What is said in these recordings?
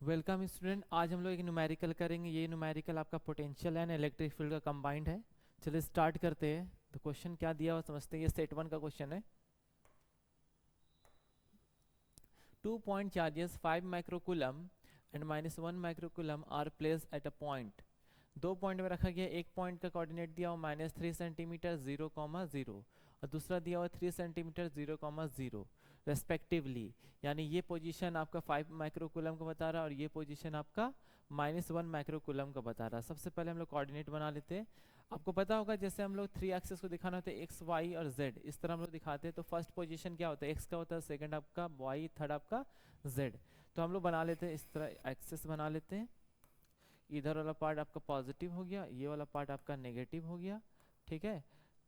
Welcome student. आज हम लोग एक न्यूमेरिकल करेंगे। ये न्यूमेरिकल आपका पोटेंशियल एंड इलेक्ट्रिक फील्ड का कंबाइंड है। चलिए स्टार्ट करते हैं। तो क्वेश्चन क्या दिया हुआ समझते हैं। ये सेट वन का क्वेश्चन है। 2 point charges 5 microcoulomb and -1 microcoulomb are placed at a point। दो पॉइंट में रखा गया। एक पॉइंट का कोऑर्डिनेट दिया हुआ -3 सेंटीमीटर 0,0 और दूसरा दिया हुआ 3 सेंटीमीटर 0,0 रेस्पेक्टिवली। यानी ये पोजीशन आपका 5 माइक्रोकूलम का बता रहा है और ये पोजीशन आपका -1 माइक्रोकूलम का बता रहा है। सबसे पहले हम लोग कोऑर्डिनेट बना लेते हैं। आपको पता होगा जैसे हम लोग 3 एक्सेस को दिखाना होता है एक्स वाई और जेड, इस तरह हम लोग दिखाते हैं। तो फर्स्ट पोजीशन क्या होता है, एक्स का होता है, सेकंड आपका वाई, थर्ड आपका जेड। तो हम लोग बना लेते हैं इस तरह एक्सेस बना लेते हैं। इधर वाला पार्ट आपका पॉजिटिव हो गया, ये वाला पार्ट आपका नेगेटिव हो गया। ठीक है।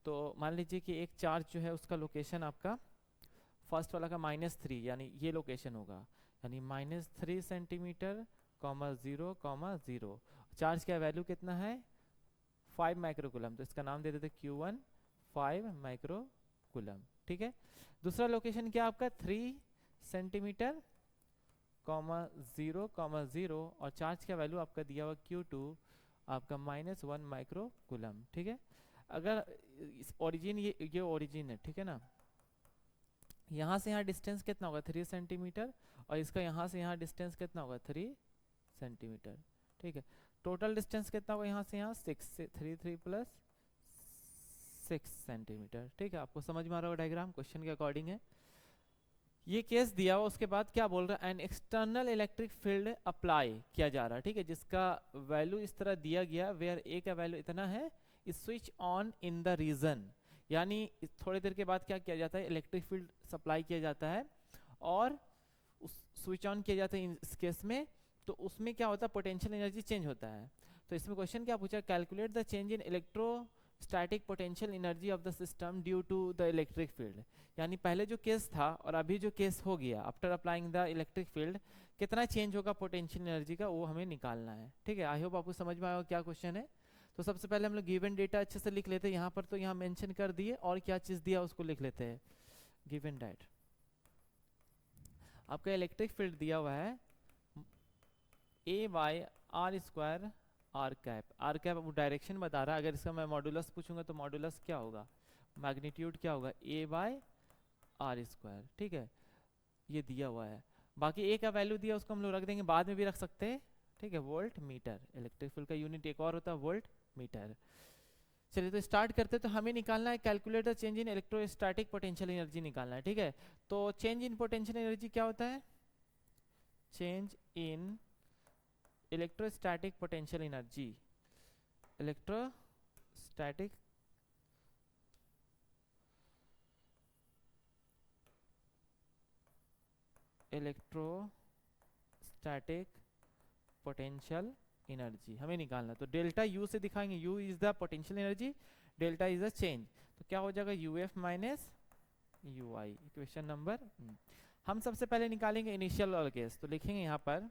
तो मान लीजिए कि एक चार्ज जो है उसका लोकेशन आपका फर्स्ट वाला का -3 यानी ये लोकेशन होगा, यानी -3 सेंटीमीटर 0,0। चार्ज का वैल्यू कितना है 5 माइक्रोकूलम, तो इसका नाम दे देते Q1 5 माइक्रोकूलम। ठीक है। दूसरा लोकेशन क्या आपका 3 सेंटीमीटर 0,0 और चार्ज का वैल्यू आपका दिया हुआ Q2 आपका -1 माइक्रोकूलम। ठीक है। अगर इस ओरिजिन ये ओरिजिन है, ठीक है ना, यहाँ से यहाँ डिस्टेंस कितना होगा 3 सेंटीमीटर और इसका यहाँ से यहाँ डिस्टेंस कितना होगा 3 सेंटीमीटर। ठीक है। टोटल डिस्टेंस कितना होगा यहाँ से यहाँ 6 से 3 प्लस 6 सेंटीमीटर। ठीक है। आपको समझ में आ रहा होगा डायग्राम क्वेश्चन के अकॉर्डिंग है। ये केस दिया हुआ, उसके बाद क्या बोल रहा है, an external electric field apply किया जा रहा है। ठीक है। जिसका वैल्यू इस तरह दिया गया, वेयर ए का वैल्यू इतना है, switch on in the region. यानी थोड़ी देर के बाद क्या किया जाता है, इलेक्ट्रिक फील्ड सप्लाई किया जाता है और उस स्विच ऑन किया जाता है इस केस में। तो उसमें क्या होता है, पोटेंशियल एनर्जी चेंज होता है। तो इसमें क्वेश्चन क्या पूछा, calculate the change in electrostatic potential energy of the system due to the electric field. यानी पहले जो केस था और अभी जो केस हो गया after applying the electric field, कितना चेंज होगा पोटेंशियल एनर्जी का, वो हमें निकालना है। ठीक है। आई होप आपको समझ में आया क्या क्वेश्चन है। तो सबसे पहले हम लोग गिवन डेटा अच्छे से लिख लेते हैं। यहाँ पर तो यहाँ मेंशन कर दिए, और क्या चीज़ दिया उसको लिख लेते हैं। गिवन डेट आपका इलेक्ट्रिक फील्ड दिया हुआ है A/r² r cap. R cap वो डायरेक्शन बता रहा है। अगर इसका मैं मॉडुलस पूछूंगा तो मॉडुलस क्या होगा, मैग्नीट्यूड क्या होगा, A/r²। ठीक है। ये दिया हुआ है। बाकी ए का वैल्यू दिया उसको हम लोग रख देंगे, बाद में भी रख सकते हैं। ठीक है। वोल्ट मीटर, इलेक्ट्रिक फील्ड का यूनिट एक और होता है वोल्ट मीटर। चलिए तो स्टार्ट करते हैं। तो हमें निकालना है calculate the change in electrostatic potential energy निकालना है। ठीक है। तो चेंज इन पोटेंशियल एनर्जी क्या होता है, change in electrostatic potential energy, electrostatic electrostatic potential energy हमें निकालना। तो डेल्टा यू से दिखाएंगे, you is the potential energy, delta is the change. तो क्या हो जाएगा UF minus you I. Equation number हम सबसे पहले निकालेंगे इनिशियल वाला केस। तो लिखेंगे यहाँ पर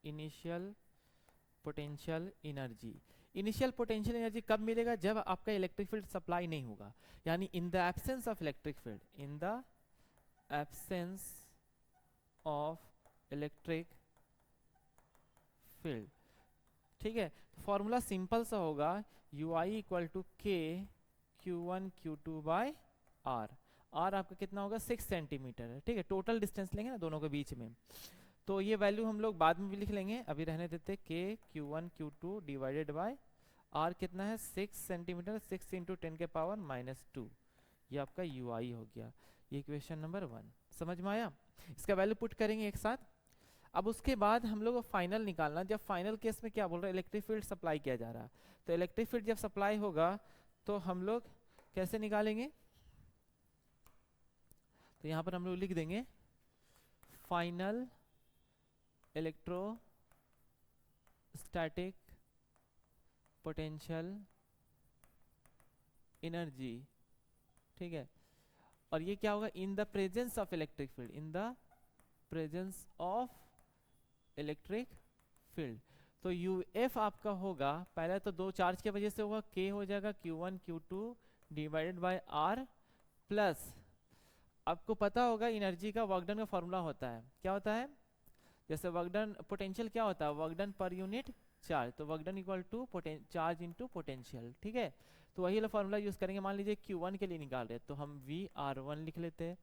initial potential energy. Initial potential energy कब मिलेगा, जब आपका इलेक्ट्रिक फील्ड सप्लाई नहीं होगा, यानी in the absence of electric field, in the absence of electric field. ठीक है। तो फॉर्मूला सिंपल सा होगा, यू आई इक्वल टू के Q1 Q2 bye are. Are आपका कितना होगा 6 सेंटीमीटर है। ठीक है। टोटल डिस्टेंस लेंगे ना दोनों के बीच में, तो ये वैल्यू हम लोग बाद में भी लिख लेंगे, अभी रहने देते। के Q1 Q2 divided by are कितना है 6 सेंटीमीटर, 6 इंटू 10⁻²। ये आपका यू आई हो गया। ये इक्वेशन नंबर 1 समझ में आया। इसका वैल्यू पुट करेंगे एक साथ। अब उसके बाद हम लोग को फाइनल निकालना। जब फाइनल केस में क्या बोल रहा है, इलेक्ट्रिक फील्ड सप्लाई किया जा रहा है। तो इलेक्ट्रिक फील्ड जब सप्लाई होगा तो हम लोग कैसे निकालेंगे, तो यहाँ पर हम लोग लिख देंगे फाइनल इलेक्ट्रोस्टैटिक पोटेंशियल एनर्जी। ठीक है। और ये क्या होगा, in the presence of electric field, in the presence of electric field. तो यू एफ आपका होगा, पहले तो दो चार्ज की वजह से होगा, के हो जाएगा Q1 Q2 divided by are plus, आपको पता होगा एनर्जी का वर्क डन का फॉर्मूला होता है, क्या होता है, जैसे वर्क डन पोटेंशियल क्या होता है, work done per unit charge, तो work done equal to charge into potential, ठीक है। तो वही वाला फॉर्मूला यूज करेंगे, मान लीजिए Q1 के लिए निकाल रहे हैं तो हम VR1 लिख लेते हैं,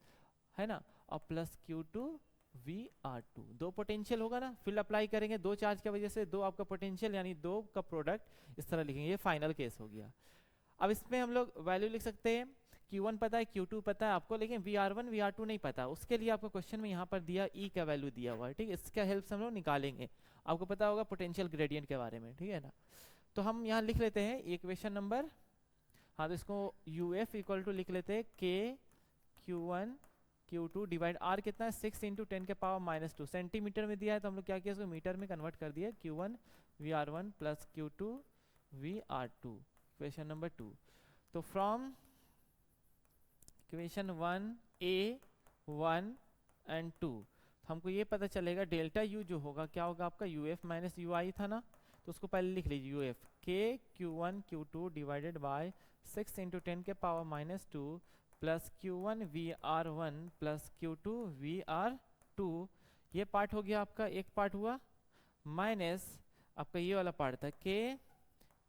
है ना, और प्लस Q2 VR2, दो पोटेंशियल होगा ना, फील्ड अप्लाई करेंगे दो चार्ज की वजह से, दो आपका पोटेंशियल यानी दो का प्रोडक्ट, इस तरह लिखेंगे, ये फाइनल केस हो गया। अब इसमें हम लोग वैल्यू लिख सकते हैं, Q1 पता है, Q2 पता है आपको, लेकिन VR1 VR2 नहीं पता, उसके लिए आपको क्वेश्चन में यहाँ पर दिया E का वैल्यू दिया हुआ है, ठीक है, इसका हेल्प से हम लोग निकालेंगे, आपको पता होगा पोटेंशियल ग्रेडियंट के बारे में, ठीक है ना। तो हम यहाँ लिख लेते हैं इक्वेशन नंबर, हाँ तो इसको UF इक्वल टू लिख लेते हैं K Q1 Q2 divide R कितना है 6 इंटू 10 के पावर -2, सेंटीमीटर में दिया है तो हम लोग क्या किया, इसको मीटर में कन्वर्ट कर दिया, Q1 VR1 plus Q2 VR2, equation number 2। तो फ्रॉम इक्वेशन 1 एंड 2 हमको ये पता चलेगा डेल्टा U जो होगा क्या होगा आपका, UF माइनस UI था ना, तो उसको पहले लिख लीजिए, UF K Q1 Q2 divided by 6 into 10 के power -2 plus Q1 VR1 plus Q2 VR2, ये पार्ट हो गया आपका, एक पार्ट हुआ, माइनस आपका ये वाला पार्ट था K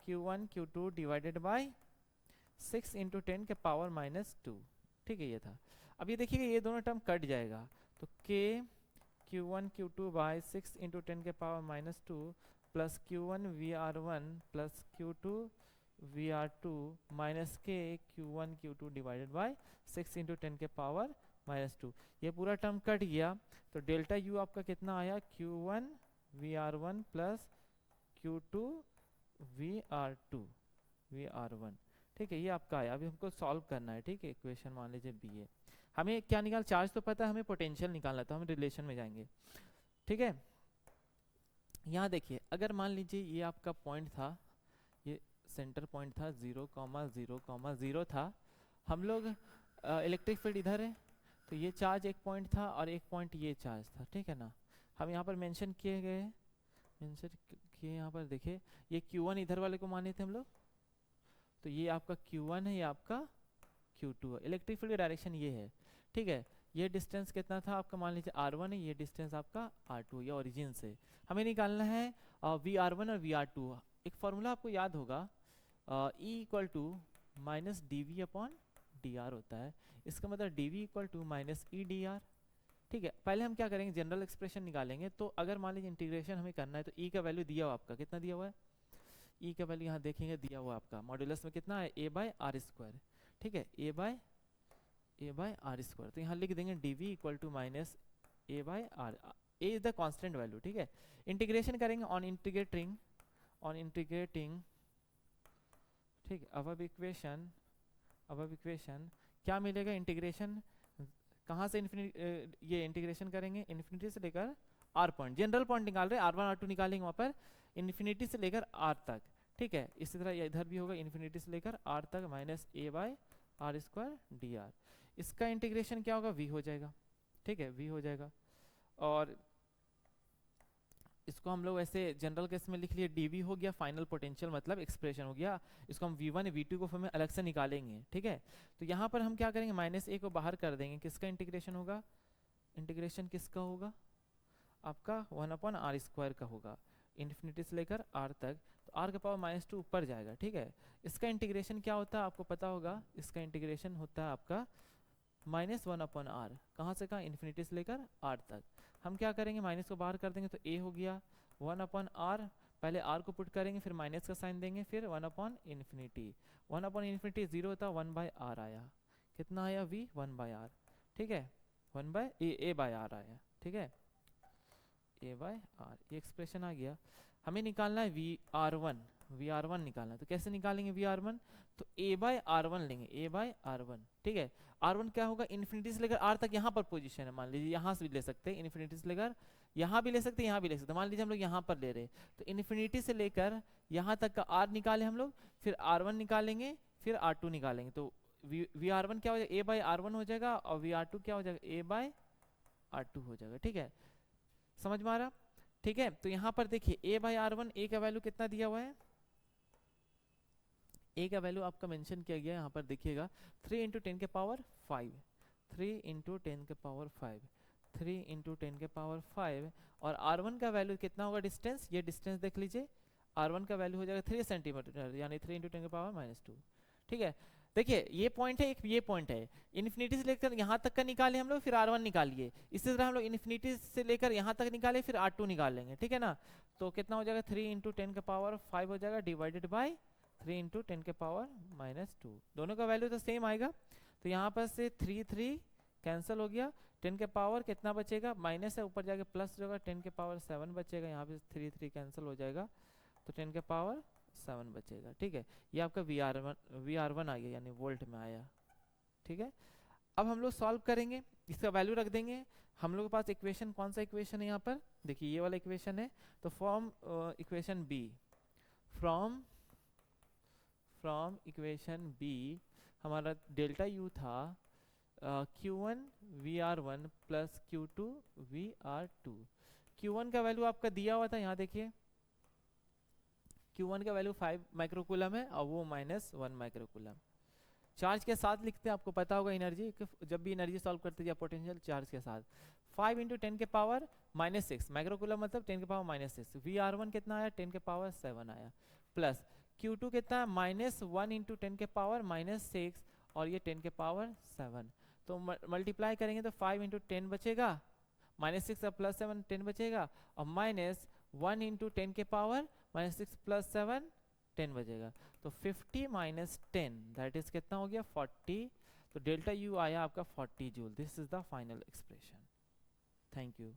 Q1 Q2 divided by 6 into 10 के पावर -2, ठीक है, ये था। अब ये देखिएगा ये दोनों टर्म कट जाएगा, तो K Q1 Q2 bye 6 into 10 के power -2 plus Q1 VR1 plus Q2 VR2 minus K Q1 Q2 divided by 6 into 10 के पावर -2, ये पूरा टर्म कट गया, तो डेल्टा U आपका कितना आया, Q1 VR1 plus Q2 VR1, ठीक है, ये आपका आया। अभी हमको सॉल्व करना है, ठीक है, इक्वेशन मान लीजिए B है, हमें क्या निकाल, चार्ज तो पता है, हमें पोटेंशियल निकालना, तो हम रिलेशन में जाएंगे, ठीक है। यहाँ देखिए अगर मान लीजिए ये आपका पॉइंट था, ये सेंटर पॉइंट था 0,0,0 था, हम लोग इलेक्ट्रिक फील्ड इधर है, तो ये चार्ज एक पॉइंट था और एक पॉइंट ये चार्ज था, ठीक है ना, हम यहाँ पर मेंशन किए गए, मेंशन किए यहाँ पर देखिए, ये Q1 इधर वाले को माने थे हम लोग, तो ये आपका Q1 है, ये आपका Q2 है, इलेक्ट्रिक फील्ड डायरेक्शन ये है, ठीक है। ये डिस्टेंस कितना था आपका, मान लीजिए R1 है, ये डिस्टेंस आपका R2, ये ओरिजिन से हमें निकालना है VR1 और VR2। एक फॉर्मूला आपको याद होगा, E equal to minus DV upon DR होता है, इसका मतलब DV equal to minus EDR, ठीक है। पहले हम क्या करेंगे, जनरल एक्सप्रेशन निकालेंगे, तो अगर मान लीजिए इंटीग्रेशन हमें करना है, तो E का वैल्यू दिया हुआ आपका कितना दिया हुआ है, E का वैल्यू यहाँ देखेंगे दिया हुआ आपका मॉड्यूलस में कितना है, A/R², ठीक है, A/R², तो यहाँ लिख देंगे DV equal to minus A/R, A is the constant value, ठीक है। इंटीग्रेशन करेंगे ऑन इंटीग्रेटिंग, ठीक है, अब इक्वेशन क्या मिलेगा, इंटीग्रेशन कहाँ से इन्फिनिटी, ये इंटीग्रेशन करेंगे इन्फिनिटी से लेकर R पॉइंट, जनरल पॉइंट निकाल रहे हैं, R1 R2 निकालेंगे वहाँ पर, इन्फिनिटी से लेकर R तक, ठीक है। इसी तरह इधर भी होगा, इन्फिनिटी से लेकर R तक माइनस A/R² DR, इसका इंटीग्रेशन क्या होगा, V हो जाएगा, ठीक है, V हो जाएगा। और इसको हम लोग ऐसे जनरल केस में लिख लिए, DV हो गया फाइनल पोटेंशियल, मतलब एक्सप्रेशन हो गया, इसको हम V1 V2 को फिर में अलग से निकालेंगे, ठीक है। तो यहाँ पर हम क्या करेंगे, -A को बाहर कर देंगे, किसका इंटीग्रेशन होगा, इंटीग्रेशन किसका होगा आपका 1/R² का होगा, इन्फिनिटी से लेकर R तक, तो R का पावर -2 ऊपर जाएगा, ठीक है। इसका इंटीग्रेशन क्या होता है आपको पता होगा, इसका इंटीग्रेशन होता है आपका -1/R, कहाँ से कहाँ, इन्फिनिटी से लेकर R तक। हम क्या करेंगे, माइनस को बाहर कर देंगे, तो A हो गया 1/R, पहले R को पुट करेंगे, फिर माइनस का साइन देंगे, फिर 1/इन्फिनिटी, 1/इन्फिनिटी 0 था, 1/R आया, कितना आया V 1/R, ठीक है, A/R आया, ठीक है, A/R, ये एक्सप्रेशन आ गया। हमें निकालना है VR1 निकालना है, तो कैसे निकालेंगे VR1, तो A/R1 लेंगे, A/R1, ठीक है। R1 क्या होगा, इन्फिनिटी से लेकर R तक, यहाँ पर पोजीशन है, मान लीजिए यहाँ से भी ले सकते हैं, इन्फिनिटी से लेकर यहाँ भी ले सकते हैं, यहाँ भी ले सकते हैं, मान लीजिए हम लोग यहाँ पर ले रहे हैं, तो इन्फिनिटी से लेकर यहाँ तक का R निकाले हम लोग, फिर R1 निकालेंगे, फिर R2 निकालेंगे, तो VR1 क्या हो जाएगा, A/R1 हो जाएगा, और VR2 क्या हो जाएगा, A/R2 हो जाएगा, ठीक है, समझ में आ रहा, ठीक है। तो यहाँ पर देखिए A/R1, A का वैल्यू कितना दिया हुआ है, A का वैल्यू आपका मेंशन किया गया है, यहाँ पर देखिएगा 3 × 10⁵, 3 × 10⁵, 3 इंटू 10⁵ और R1 का वैल्यू कितना होगा डिस्टेंस, ये डिस्टेंस देख लीजिए, R1 का वैल्यू हो जाएगा 3 सेंटीमीटर यानी 3 इंटू 10⁻²। ठीक है, देखिए ये पॉइंट है, एक ये पॉइंट है, इन्फिनिटी से लेकर यहाँ तक का निकाले हम लोग, फिर R1 निकालिए, इसी तरह हम लोग इन्फिनिटी से लेकर यहाँ तक निकाले, फिर R2 निकाल लेंगे, ठीक है ना। तो कितना हो जाएगा 3 इंटू 10⁵ हो जाएगा डिवाइडेड बाई 3 इंटू 10⁻²। दोनों का वैल्यू तो सेम आएगा, तो यहाँ पर से 3 कैंसिल हो गया, 10 के पावर कितना बचेगा, माइनस है, ऊपर जाके प्लस जो होगा 10⁻7 बचेगा, यहाँ पे 3 कैंसिल हो जाएगा, तो 10⁻7 बचेगा। ठीक है, ये आपका VR1 आ गया, यानी वोल्ट में आया। ठीक है, अब हम लोग सॉल्व करेंगे, इसका वैल्यू रख देंगे। हम लोग के पास इक्वेशन, कौन सा इक्वेशन है यहाँ पर, देखिए ये वाला इक्वेशन है, तो from equation B, from equation B हमारा डेल्टा यू था Q1 VR1 plus Q2 VR2। Q1 का वैल्यू आपका दिया हुआ था, यहाँ देखिए Q1 का वैल्यू 5 माइक्रोकूलम है और वो -1 माइक्रोकूलम। चार्ज के साथ लिखते हैं, आपको पता होगा एनर्जी, जब भी एनर्जी सॉल्व करते हैं पोटेंशियल चार्ज के साथ, 5 इंटू 10⁻⁻6 माइक्रोकूलम मतलब 10⁻⁻6। VR1 कितना आया 10⁻7 आया, प्लस Q2 कितना -1 इंटू 10⁻⁻6 और ये 10⁻7, तो मल्टीप्लाई करेंगे तो 5 इंटू 10 बचेगा, -6 और +7 10 बचेगा, और -1 इंटू 10⁻⁻6 प्लस 7 10 बचेगा, तो 50 माइनस 10 दैट इज कितना हो गया 40। तो डेल्टा यू आया आपका 40 joule. This is the final expression. Thank you.